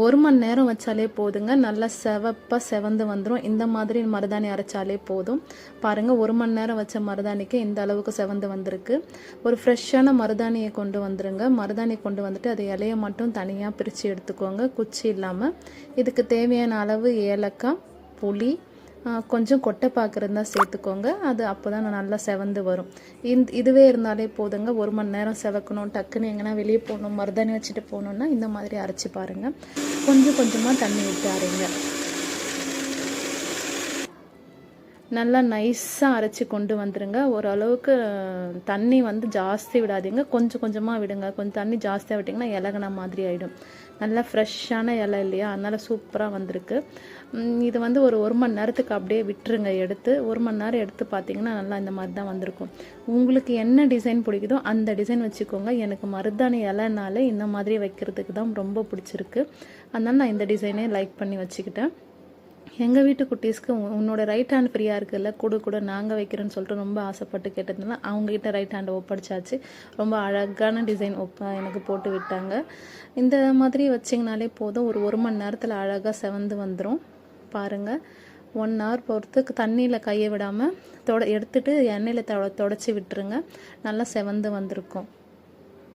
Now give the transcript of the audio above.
1 மணி நேரம் வச்சாலே போதுங்க. நல்லா செவப்பாக செவந்து வந்துடும். இந்த மாதிரி மருதாணி அரைச்சாலே போதும். பாருங்கள், 1 மணி நேரம் வச்ச மருதாணிக்கு இந்த அளவுக்கு செவந்து வந்திருக்கு. ஒரு ஃப்ரெஷ்ஷான மருதாணியை கொண்டு வந்துருங்க. மருதாணி கொண்டு வந்துட்டு அது இலையை மட்டும் தனியாக பிரித்து எடுத்துக்கோங்க, குச்சி இல்லாமல். இதுக்கு தேவையான அளவு ஏலக்காய், புளி, கொஞ்சம் கொட்டை பாக்கு இருந்தால் சேர்த்துக்கோங்க. அது அப்போ தான் நல்லா செவந்து வரும். இதுவே இருந்தாலே போதுங்க. 1 மணி நேரம் செவக்கணும், டக்குன்னு எங்கன்னா வெளியே போகணும், மருதாணி வச்சுட்டு போகணுன்னா இந்த மாதிரி அரைச்சி பாருங்கள். கொஞ்சம் கொஞ்சமாக தண்ணி விட்டு அரைங்க. நல்லா நைஸாக அரைச்சி கொண்டு வந்துடுங்க. ஓரளவுக்கு தண்ணி வந்து ஜாஸ்தி விடாதீங்க, கொஞ்சம் கொஞ்சமாக விடுங்க. கொஞ்சம் தண்ணி ஜாஸ்தியாக விட்டிங்கன்னா இலகுன மாதிரி ஆகிடும். நல்லா ஃப்ரெஷ்ஷான இலை இல்லையா, அதனால் சூப்பராக வந்திருக்கு. இது வந்து ஒரு மணி நேரத்துக்கு அப்படியே விட்டுருங்க. எடுத்து 1 மணி நேரம் எடுத்து பார்த்தீங்கன்னா நல்லா இந்த மாதிரி தான் வந்திருக்கும். உங்களுக்கு என்ன டிசைன் பிடிக்குதோ அந்த டிசைன் வச்சுக்கோங்க. எனக்கு மருதாணி இலைனாலே இந்த மாதிரி வைக்கிறதுக்கு தான் ரொம்ப பிடிச்சிருக்கு. அதனால் நான் இந்த டிசைனே லைக் பண்ணி வச்சுக்கிட்டேன். எங்கள் வீட்டு குட்டீஸ்க்கு உன்னோட ரைட் ஹேண்ட் ஃப்ரீயாக இருக்குல்ல, கூட நாங்கள் வைக்கிறேன்னு சொல்லிட்டு ரொம்ப ஆசைப்பட்டு கேட்டதுனால அவங்ககிட்ட ரைட் ஹேண்டை ஒப்படைச்சாச்சு. ரொம்ப அழகான டிசைன் எனக்கு போட்டு விட்டாங்க. இந்த மாதிரி வச்சிங்கனாலே போதும், ஒரு மணி நேரத்தில் அழகாக செவந்து வந்துடும். பாருங்கள், 1 hour பொறுத்து தண்ணியில் கையை விடாமல் எடுத்துட்டு எண்ணெயில் தொடச்சி விட்டுருங்க. நல்லா செவந்து வந்திருக்கும்.